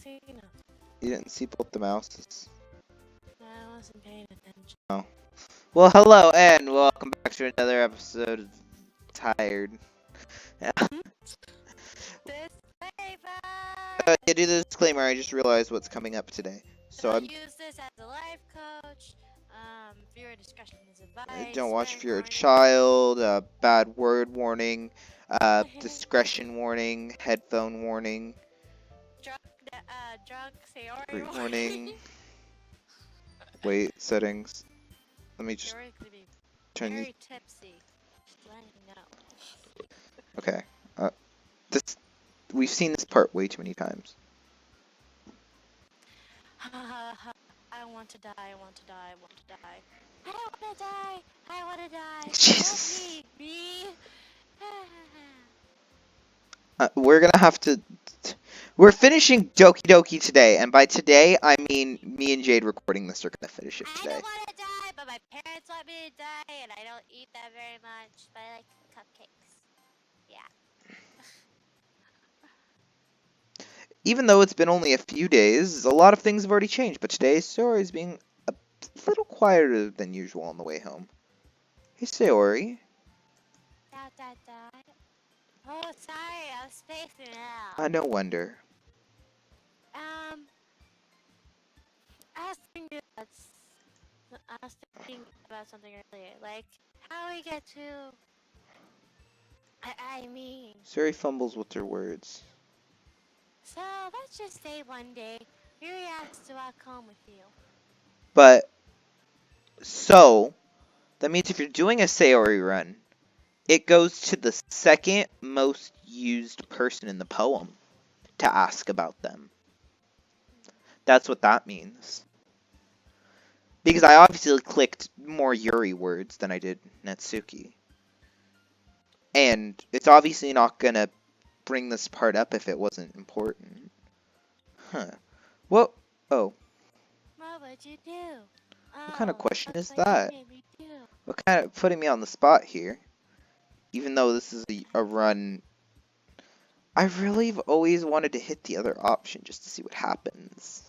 see nothing. You didn't see both the mouses. I wasn't paying attention. Oh. Well, hello and welcome back to another episode of Tired. Disclaimer! Yeah, do the disclaimer. I just realized what's coming up today. So Don't use this as a life coach. Viewer discretion is advised. don't watch if you're a Warning. child. Bad word warning. Discretion warning. Headphone warning. Drunk Fruit Sayori warning. Wait, settings. Let me just Sayori's gonna be turn these. very tipsy. Just letting you know. Okay. We've seen this part way too many times. I want to die, I want to die, I want to die. I want to die, I want to die. Jesus. Let me. We're gonna have to. We're finishing Doki Doki today, and by today I mean me and Jade recording this are gonna finish it I today. don't want to die, but my parents want me to die, and I don't eat that very much, but I like cupcakes. Yeah. Even though it's been only a few days, a lot of things have already changed, but today's Sayori is being a little quieter than usual on the way home. Hey Sayori. Oh, sorry, I was spacing out. No wonder. I was thinking about something earlier, like how we get to. I mean. Sayori fumbles with her words. So let's just say one day Yuri asks to walk home with you. But so that means if you're doing a Sayori run, it goes to the second most used person in the poem to ask about them. That's what that means. Because I obviously clicked more Yuri words than I did Natsuki. And it's obviously not gonna bring this part up if it wasn't important. Huh. What? Oh. What would you do? What kind of question is What that? you made me do. What kind of putting me on the spot here? Even though this is a run, I really have always wanted to hit the other option just to see what happens.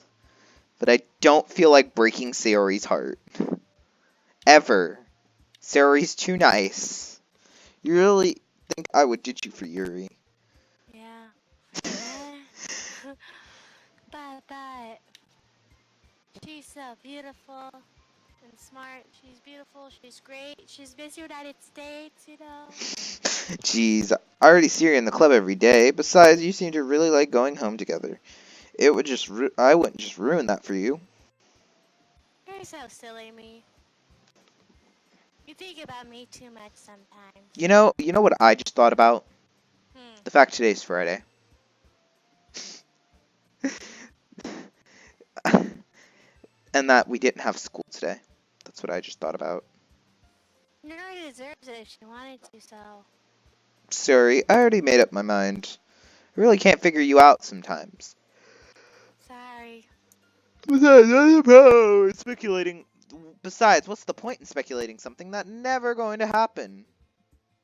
But I don't feel like breaking Sayori's heart. Ever. Sayori's too nice. You really think I would ditch you for Yuri? Yeah. but she's so beautiful and smart. She's beautiful. She's great. She's Miss United States, you know. Jeez, I already see her in the club every day. Besides, you seem to really like going home together. It would just I wouldn't just ruin that for you. You're so silly, me. You think about me too much sometimes. You know what I just thought about? The fact today's Friday. And that we didn't have school today. That's what I just thought about. Nori deserves it if she wanted to, so. Sorry, I already made up my mind. I really can't figure you out sometimes. Sorry. Speculating. Besides, what's the point in speculating something that's never going to happen?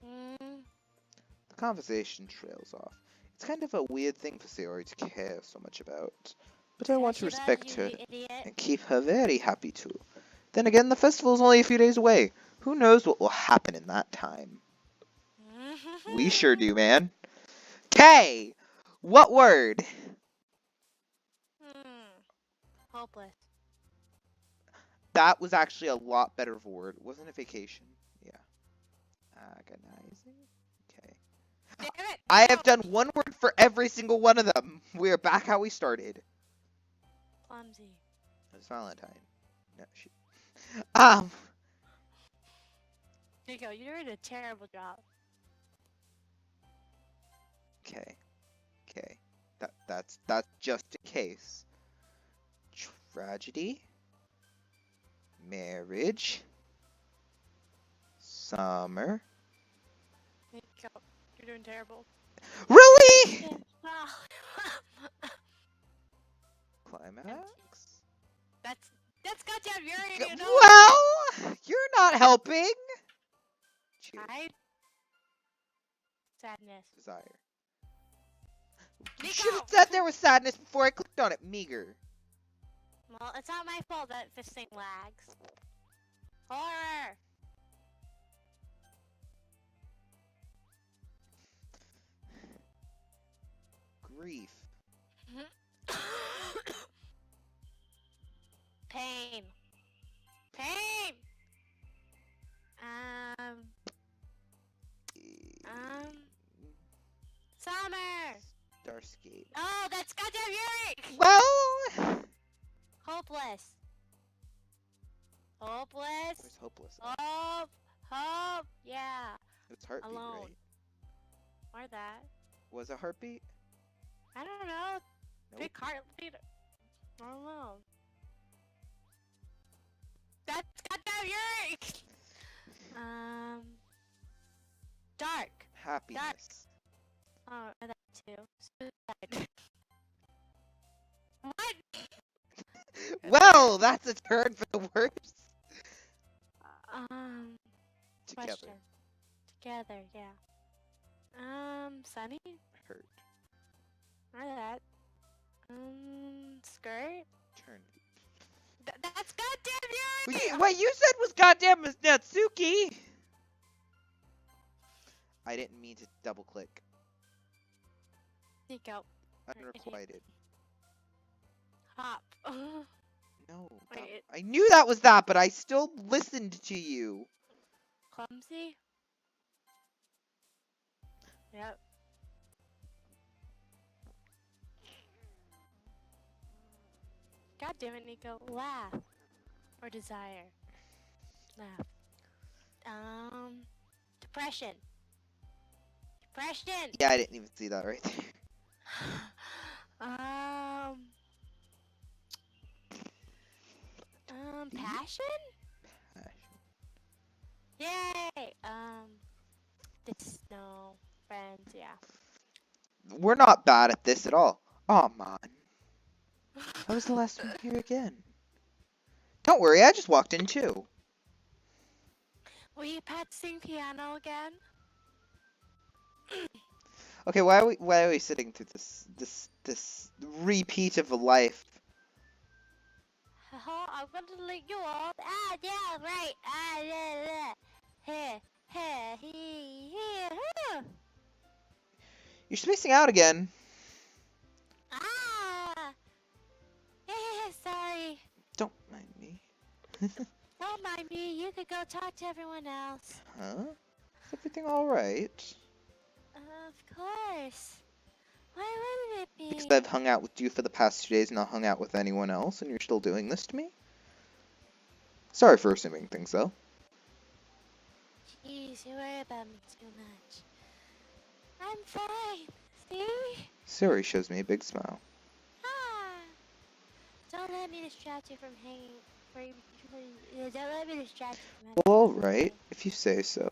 The conversation trails off. It's kind of a weird thing for Sayori to care so much about. But I want to respect her and keep her very happy too. Then again, the festival is only a few days away. Who knows what will happen in that time? We sure do, man. K! What word? Hopeless. That was actually a lot better of a word. Wasn't it vacation? Yeah. Agonizing? Okay. Damn it! I have done one word for every single one of them. We are back how we started. Clumsy. It's Valentine. No, shoot. Nico, you're doing a terrible job. Okay. That's just in case. Tragedy. Marriage. Summer. Nico, you're doing terrible. Really? Climax. That's goddamn Yuri, you know. Well, you're not helping. Cheers. Sadness. Desire. You Nico! should have said there was sadness before I clicked on it, meager. Well, it's not my fault that this thing lags. Horror! Grief. Pain. Pain! Summer! Starscape. Oh, that's goddamn Yuri! Well, Hopeless. Hopeless. where's hopeless? Hope. Hope. Yeah. It's heartbeat, Alone. right? Or that. Was it heartbeat? I don't know. Nope. Big heartbeat. I don't know. That's goddamn Yuri! Dark. Happiness. Oh, that too. Suicide. What? Well, that's a turn for the worse. Together. Question. Together, yeah. Sunny? Hurt. Or that. Skirt? Turn. That's goddamn Yuri! What you said was goddamn Natsuki! I didn't mean to double click. Nico. Unrequited. Hop. No. Wait, I knew that was that, but I still listened to you. Clumsy? Yep. God damn it, Nico. Laugh. Or desire. Laugh. Depression. Depression! Yeah, I didn't even see that right there. Passion? Yay! No. Friends, yeah. We're not bad at this at all. Aw, man. I was the last one here again. Don't worry, I just walked in too. Were you practicing piano again? Okay, why are we sitting through this repeat of a life? I'm gonna let you off. Ah, yeah, right. Ah, yeah. Here, here. You're spacing out again. Ah! Yeah, sorry. Don't mind me. Don't mind me. You could go talk to everyone else. Huh? Is everything alright? Of course. Why wouldn't it be? Because I've hung out with you for the past 2 days and not hung out with anyone else, and you're still doing this to me? Sorry for assuming things, though. Jeez, you worry about me too much. I'm fine. See? Siri shows me a big smile. Ah! Don't let me distract you from hanging. Don't let me distract you from Well, alright, if you say so.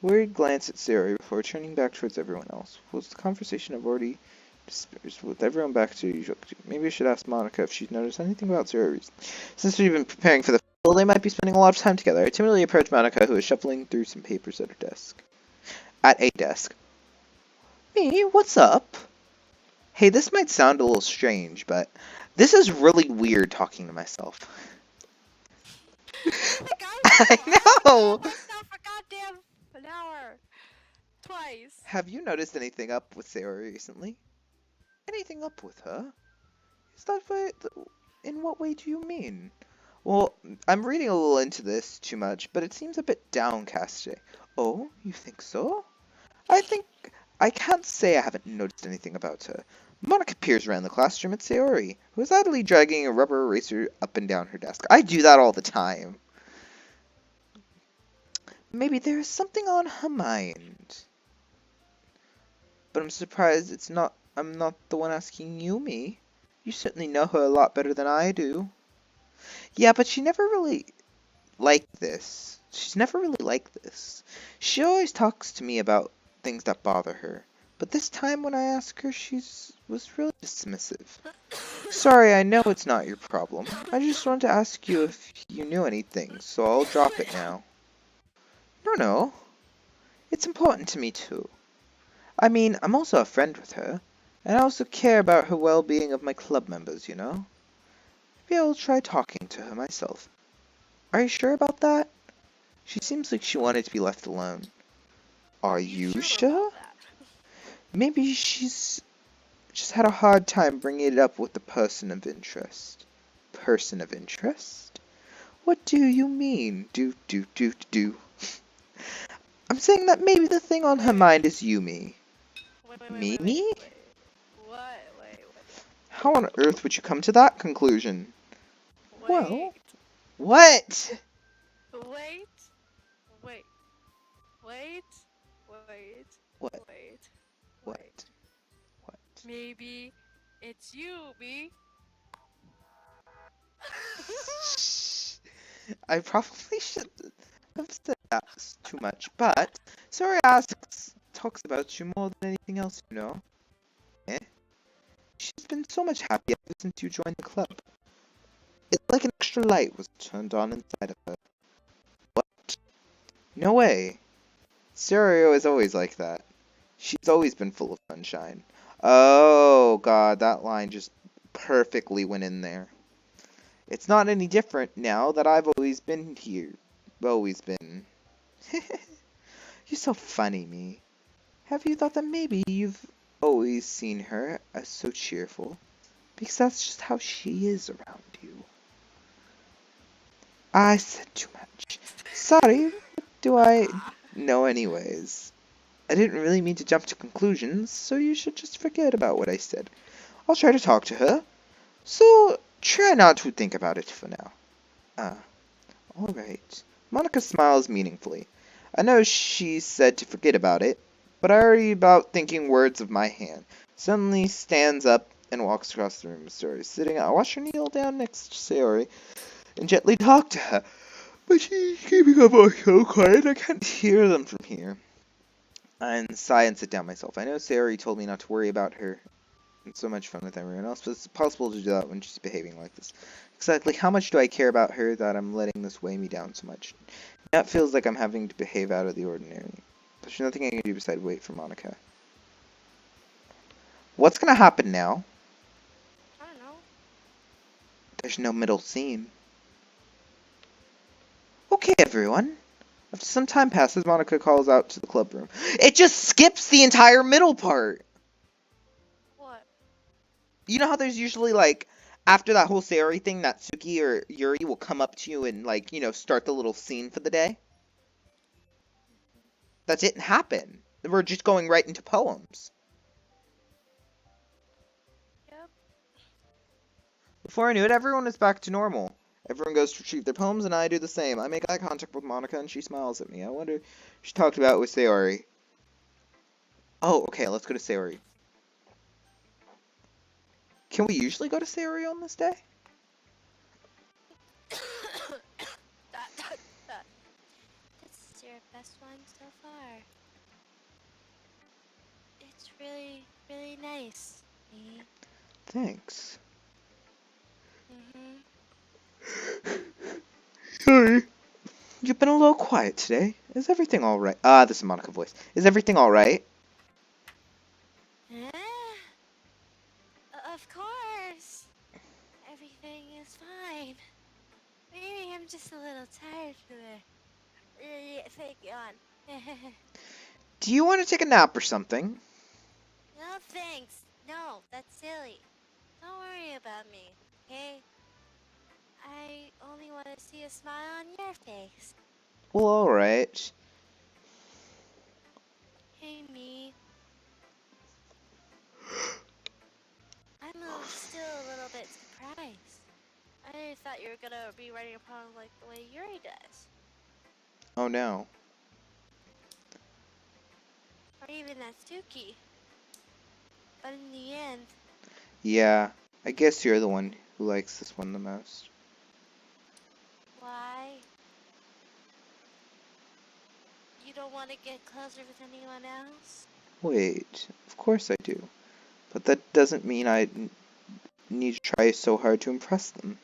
Worried glance at Siri before turning back towards everyone else. Was the conversation I've already dispersed with everyone back to usual? Maybe I should ask Monica if she's noticed anything about Siri recently. Since we've been preparing for the festival, they might be spending a lot of time together. I timidly approached Monica, who was shuffling through some papers at her desk. At a desk. Me? What's up? Hey, this might sound a little strange, but this is really weird talking to myself. I know! myself for goddamn an hour. Twice. Have you noticed anything up with Sarah recently? Anything up with her? Is that way? In what way do you mean? Well, I'm reading a little into this too much, but it seems a bit downcast today. Oh, you think so? I can't say I haven't noticed anything about her. Monica peers around the classroom at Sayori, who is idly dragging a rubber eraser up and down her desk. I do that all the time. Maybe there is something on her mind. But I'm surprised I'm not the one asking you, me. You certainly know her a lot better than I do. Yeah, but she never really liked this. She's never really like this. She always talks to me about things that bother her. But this time when I ask her, was really dismissive. Sorry, I know it's not your problem. I just wanted to ask you if you knew anything, so I'll drop it now. No. It's important to me too. I mean, I'm also a friend with her, And I also care about her well-being of my club members, you know? Maybe I'll try talking to her myself. Are you sure about that? She seems like she wanted to be left alone. Are you sure? about that? Maybe she's just had a hard time bringing it up with the person of interest. Person of interest? What do you mean? Do. I'm saying that maybe the thing on her mind is Yumi. Mimi? Wait. How on earth would you come to that conclusion? Well, Wait. what? Wait. Wait. Wait. Wait. What? Wait. Wait. What? What? Maybe it's you, me. I probably should have said that too much, but Sorry asks talks about you more than anything else, you know. Eh? She's been so much happier ever since you joined the club. It's like an extra light was turned on inside of her. What? No way. Sario is always like that. She's always been full of sunshine. Oh god, that line just perfectly went in there. It's not any different now that I've always been here. Always been. You're so funny, me. Have you thought that maybe you've always seen her as so cheerful? Because that's just how she is around you. I said too much. Sorry, what do I know anyways? I didn't really mean to jump to conclusions, so you should just forget about what I said. I'll try to talk to her, so try not to think about it for now. Ah, alright. Monica smiles meaningfully. I know she said to forget about it, but I already about thinking words of my hand. Suddenly stands up and walks across the room with Sayori sitting. I watch her kneel down next to Sayori and gently talk to her. But she's keeping her voice so quiet I can't hear them from here. I sigh and sit down myself. I know Sayori told me not to worry about her. It's so much fun with everyone else, but it's possible to do that when she's behaving like this. Exactly how much do I care about her that I'm letting this weigh me down so much? Now it feels like I'm having to behave out of the ordinary. There's nothing I can do besides wait for Monica. What's gonna happen now? I don't know. There's no middle scene. Okay, everyone. After some time passes, Monica calls out to the club room. It just skips the entire middle part! What? You know how there's usually, like, after that whole Sayori thing, that Suki or Yuri will come up to you and, like, you know, start the little scene for the day? That didn't happen. We're just going right into poems. Yep. Before I knew it, everyone was back to normal. Everyone goes to retrieve their poems, and I do the same. I make eye contact with Monica, and she smiles at me. I wonder if she talked about it with Sayori. Oh, okay, let's go to Sayori. Can we usually go to Sayori on this day? that. This is your best one so far. It's really, really nice. Me. Thanks. Mhm. Sorry. You've been a little quiet today. Is everything alright? Ah, this is Monica voice. Is everything alright? Of course. Everything is fine. Maybe I'm just a little tired from the thing on. Do you want to take a nap or something? No thanks. No, that's silly. Don't worry about me, okay? I only want to see a smile on your face. Well, alright. Hey, me. I'm still a little bit surprised. I thought you were gonna be writing a poem like the way Yuri does. Oh no. Or even Natsuki. But in the end, Yeah, I guess you're the one who likes this one the most. why? You don't want to get closer with anyone else? Wait, of course I do. But that doesn't mean I need to try so hard to impress them.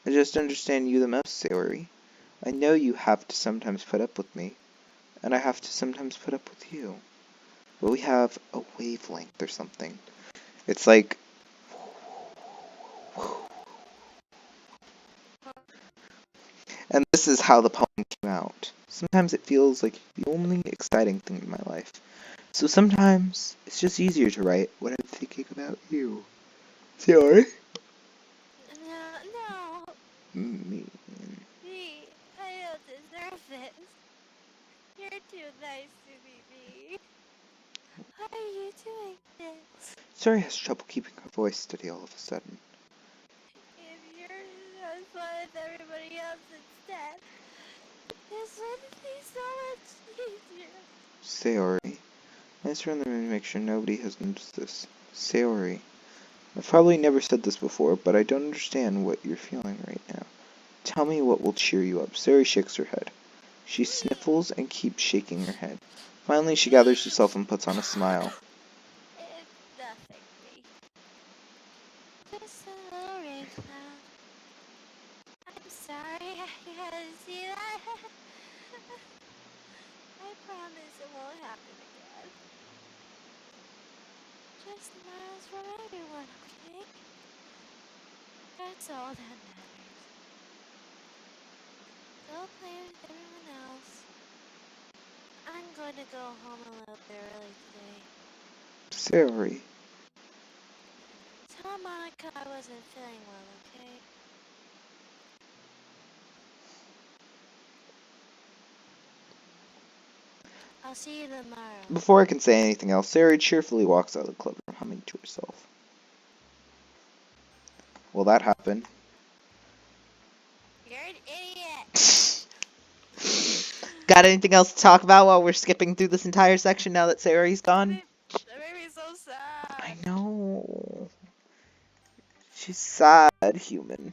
I just understand you the most, Sayori. I know you have to sometimes put up with me, and I have to sometimes put up with you. But we have a wavelength or something. It's like... And this is how the poem came out. Sometimes it feels like the only exciting thing in my life. So sometimes it's just easier to write when I'm thinking about you. Sorry? No. Me. Me. I don't deserve it. You're too nice to me. Why are you doing this? Sari has trouble keeping her voice steady all of a sudden. If you're as fun as everybody else instead, this would be so much easier. Sayori. Let's run them and make sure nobody has noticed this. Sayori. I've probably never said this before, but I don't understand what you're feeling right now. Tell me what will cheer you up. Sayori shakes her head. She sniffles and keeps shaking her head. Finally, she gathers herself and puts on a smile. It's nothing, me. Just a little rain cloud. I'm sorry I had to see that. I promise it won't happen again. Just smiles from everyone, okay? That's all that matters. Go play with everyone else. I'm going to go home a little bit early today. Sayori. Tell Monica I wasn't feeling well, okay? I'll see you tomorrow. Before I can say anything else, Sayori cheerfully walks out of the club room, humming to herself. Will that happen? You're an idiot! Got anything else to talk about while we're skipping through this entire section now that Sayori's gone? That made me so sad. I know. She's sad, human.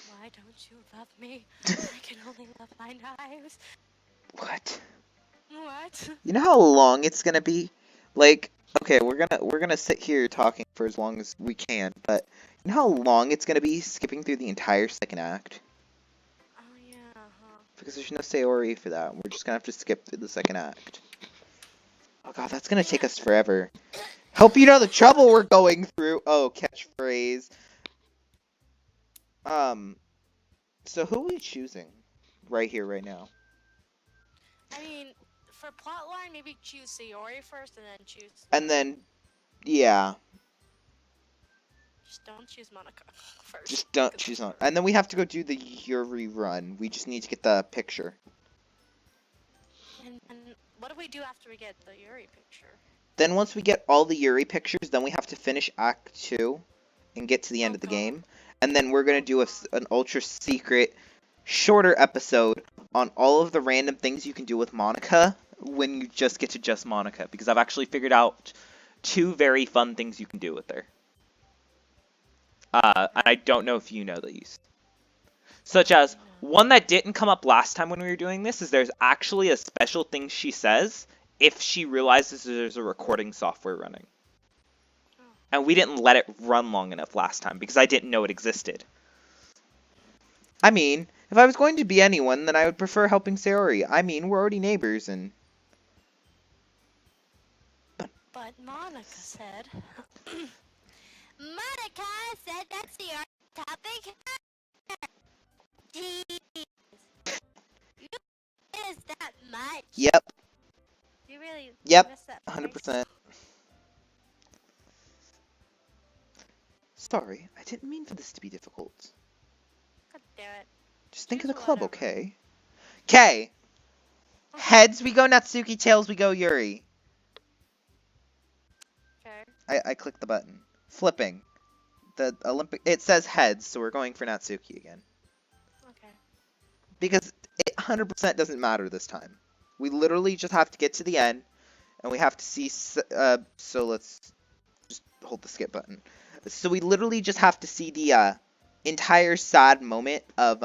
Why don't you love me? I can only love my knives. What? What? You know how long it's gonna be? Like, okay, we're gonna sit here talking for as long as we can, but you know how long it's gonna be skipping through the entire second act? Oh yeah, huh? Because there's no Sayori for that. We're just gonna have to skip through the second act. Oh god, that's gonna take us forever. Hope you know the trouble we're going through. Oh, catchphrase. So who are we choosing? Right here, right now. I mean, for plotline, maybe choose Sayori first and then choose. And then, yeah. Just don't choose Monica first. Just don't choose on. And then we have to go do the Yuri run. We just need to get the picture. And what do we do after we get the Yuri picture? Then once we get all the Yuri pictures, then we have to finish Act 2 and get to the end of the game. And then we're going to do an ultra secret, shorter episode on all of the random things you can do with Monica when you just get to just Monica. Because I've actually figured out 2 very fun things you can do with her. And I don't know if you know these. Such as, one that didn't come up last time when we were doing this is there's actually a special thing she says if she realizes there's a recording software running. And we didn't let it run long enough last time because I didn't know it existed. I mean, if I was going to be anyone, then I would prefer helping Sayori. I mean, we're already neighbors and... But Monica said... Monica said that's the topic. Jeez. You is that much? Yep. You really Yep. missed that 100%. Sorry, I didn't mean for this to be difficult. God damn it. Just think of Choose the club, whatever. okay? Okay. Heads, we go Natsuki. Tails, we go Yuri. Okay. I clicked the button. Flipping. The Olympic... It says heads, so we're going for Natsuki again. Okay. Because it 100% doesn't matter this time. We literally just have to get to the end, and we have to see... so let's just hold the skip button. So we literally just have to see the entire sad moment of,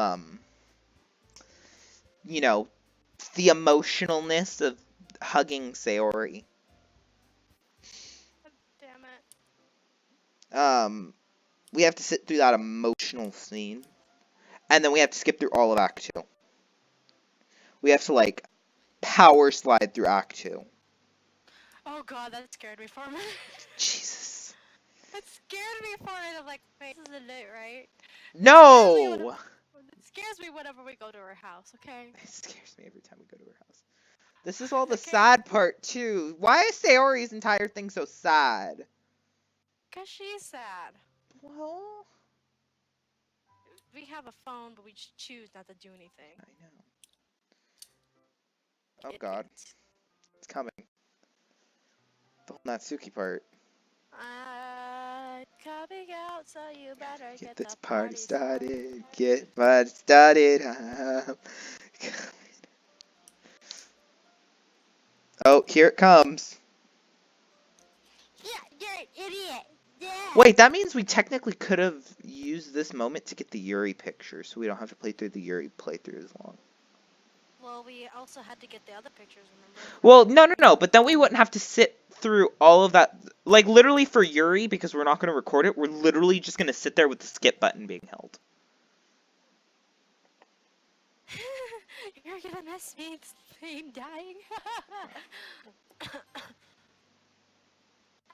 you know, the emotionalness of hugging Sayori. God damn it. We have to sit through that emotional scene. And then we have to skip through all of Act 2. We have to, like, power slide through Act 2. Oh god, that scared me for a minute. Jesus. That scared me for a minute. I'm like, wait, this isn't it, right? It scares me when No! it scares me whenever we go to her house, okay? It scares me every time we go to her house. This is all the Okay? sad part, too. Why is Sayori's entire thing so sad? Because she's sad. Well, We have a phone, but we just choose not to do anything. I know. Oh god, Idiots. it's coming. The whole Natsuki part. Coming out, so you better Get get this the party party started. started. Get party started. Oh, here it comes. Yeah, you're an idiot. Yeah. Wait, that means we technically could have used this moment to get the Yuri picture, so we don't have to play through the Yuri playthrough as long. Well, we also had to get the other pictures, remember? Well, no, but then we wouldn't have to sit through all of that. Like, literally for Yuri, because we're not going to record it, we're literally just going to sit there with the skip button being held. You're gonna miss me dying.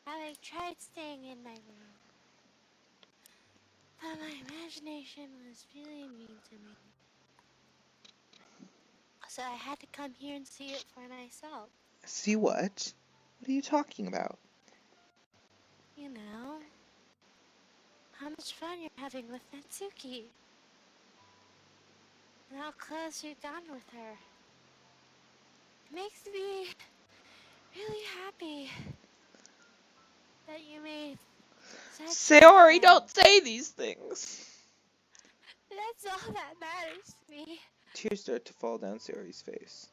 I tried staying in my room, but my imagination was really mean to me. So I had to come here and see it for myself. See what? What are you talking about? You know, how much fun you're having with Natsuki. And how close you've gotten with her. It makes me really happy that you made such good Sayori, friends. don't say these things. That's all that matters to me. Tears start to fall down Sayori's face.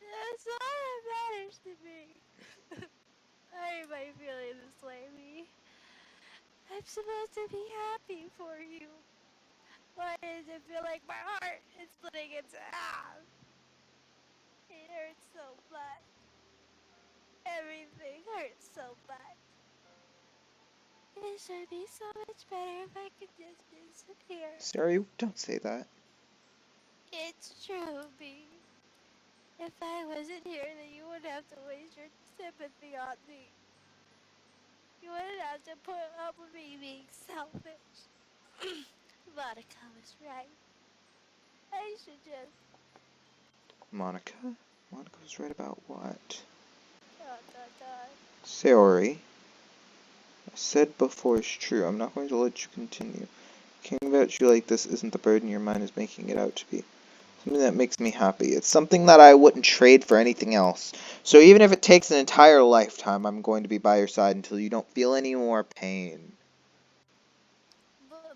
That's all that matters to me. Why am I feeling this way, me? I'm supposed to be happy for you. Why does it feel like my heart is splitting into half? It hurts so much. Everything hurts so much. It should be so much better if I could just disappear. Sayori, don't say that. It's true, B. If I wasn't here, then you wouldn't have to waste your sympathy on me. You wouldn't have to put up with me being selfish. Monica was right. I should just... Monica? Monica was right about what? Dot, dot, dot. Sayori, I said before it's true. I'm not going to let you continue. Caring about you like this isn't the burden your mind is making it out to be. Something that makes me happy. It's something that I wouldn't trade for anything else. So even if it takes an entire lifetime, I'm going to be by your side until you don't feel any more pain. But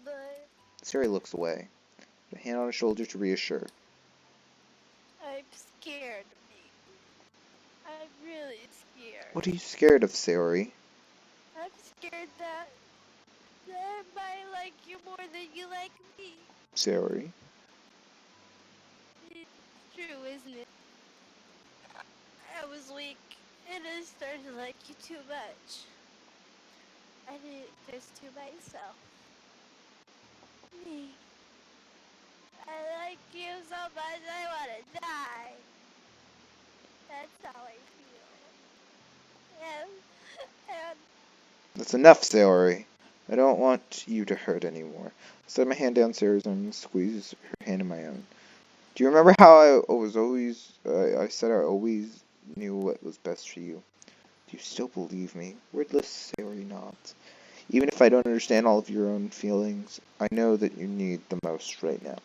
Sayori looks away. A hand on her shoulder to reassure. I'm scared, B. I'm really scared. What are you scared of, Sayori? I'm scared that I might like you more than you like me. Sayori? It's true, isn't it? I was weak, and I started to like you too much. I did this to myself. Me. I like you so much I want to die. That's how I feel. And That's enough, Sayori. I don't want you to hurt anymore. I set my hand down Sayori's arm and squeeze her hand in my own. Do you remember how I said I always knew what was best for you? Do you still believe me? Wordless Sayori nods. Even if I don't understand all of your own feelings, I know that you need the most right now.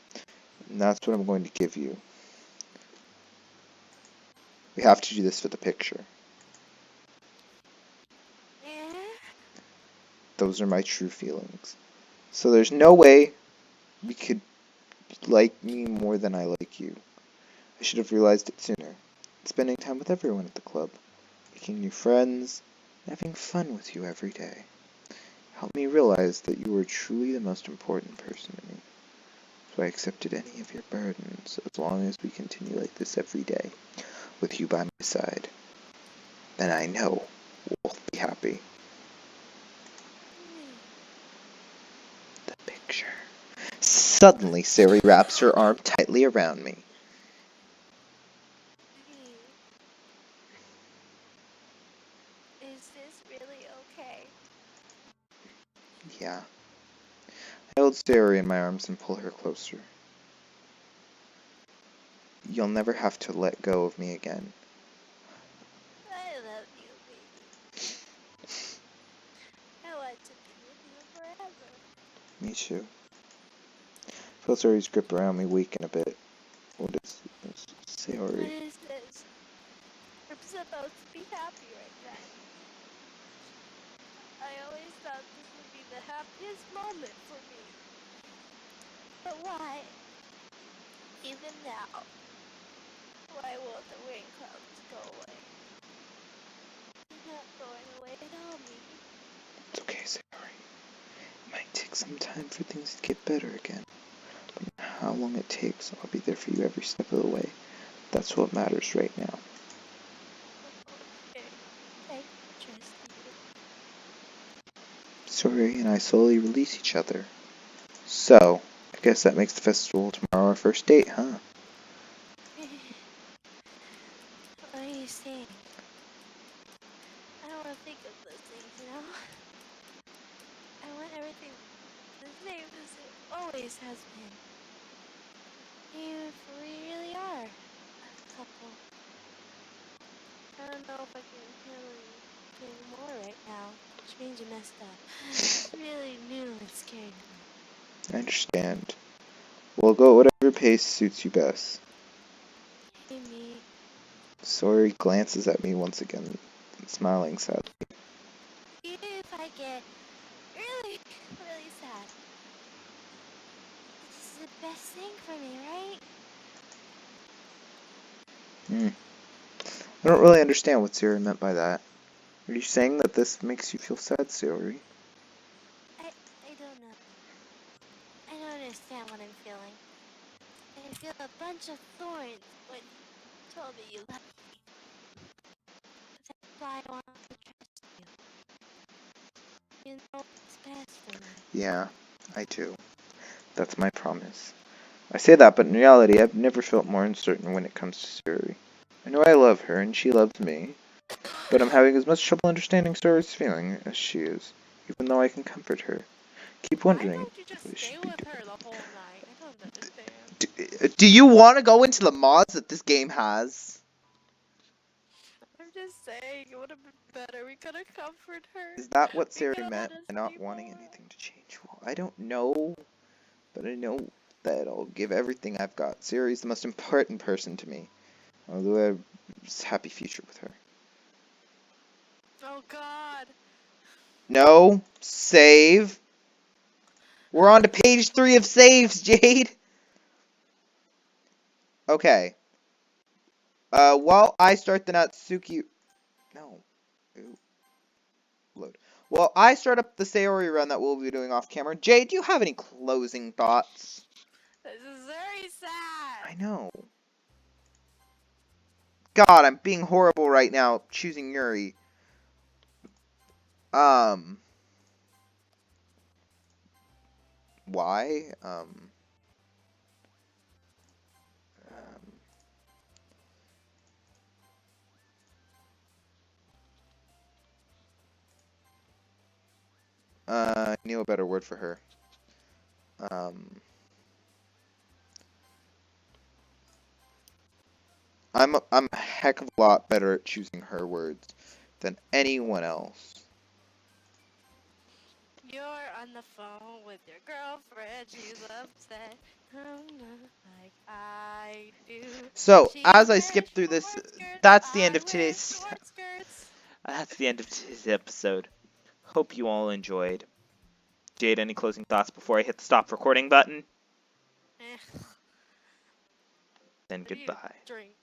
And that's what I'm going to give you. We have to do this for the picture. yeah. Those are my true feelings. So there's no way we could like me more than I like you. I should have realized it sooner. Spending time with everyone at the club, making new friends, and having fun with you every day. Helped me realize that you were truly the most important person to me. So I accepted any of your burdens as long as we continue like this every day, with you by my side. Then I know we'll be happy. The picture. Suddenly, Sari wraps her arm tightly around me. Yeah. I hold Sayori in my arms and pull her closer. You'll never have to let go of me again. I love you, baby. I want to be with you forever. Me too. Feel Sayori's grip around me weaken a bit. What is this? What Sayori. is this? I'm supposed to be happy right now. I always thought this would be the happiest moment for me. But why? Even now, why won't the rain clouds go away? They're not going away at all, Mimi. It's okay, Sayori. It might take some time for things to get better again. But no matter how long it takes, I'll be there for you every step of the way. That's what matters right now. Okay, I trust you. Sayori and I slowly release each other. So, I guess that makes the festival tomorrow our first date, huh? What are you saying? I don't want to think of those things, you know? I want everything the same as it always has been. Even if we really are a couple. I don't know if I can handle anything more right now. Strange and messed up. It's really new and scary to me. I understand. We'll go at whatever pace suits you best. Hey, me. Sayori glances at me once again, smiling sadly. Even if I get really, really sad, this is the best thing for me, right? I don't really understand what Sayori meant by that. Are you saying that this makes you feel sad, Sayori? I don't know. I don't understand what I'm feeling. I feel a bunch of thorns when you told me you loved me. But that's why I want to trust you. You know what's best for me. Yeah, I do. That's my promise. I say that, but in reality, I've never felt more uncertain when it comes to Sayori. I know I love her, and she loves me, but I'm having as much trouble understanding Sayori's feeling as she is, even though I can comfort her. Keep Why wondering don't you if just I stay should be with her doing. the whole night? I don't understand. Do you want to go into the mods that this game has? I'm just saying, it would have been better. We could have comforted her. Is that what We could Sayori have meant let us by be not wanting more. anything to change? Well, I don't know, but I know that I'll give everything I've got. Sayori's the most important person to me. Although I have a happy future with her. Oh God. No, save. We're on to page 3 of saves, Jade. Okay. While I start the Natsuki... No. Ooh. Load. Well, I start up the Sayori run that we'll be doing off camera. Jade, do you have any closing thoughts? This is very sad. I know. God, I'm being horrible right now choosing Yuri. Why? I knew a better word for her. I'm a heck of a lot better at choosing her words than anyone else. You're on the phone with your girlfriend. She's upset. Not like I do. So, She as I wears skip through this, short skirts. that's the end I of wear today's short skirts. that's the end of today's episode. Hope you all enjoyed. Jade, any closing thoughts before I hit the stop recording button? Eh, Then I need a goodbye. drink.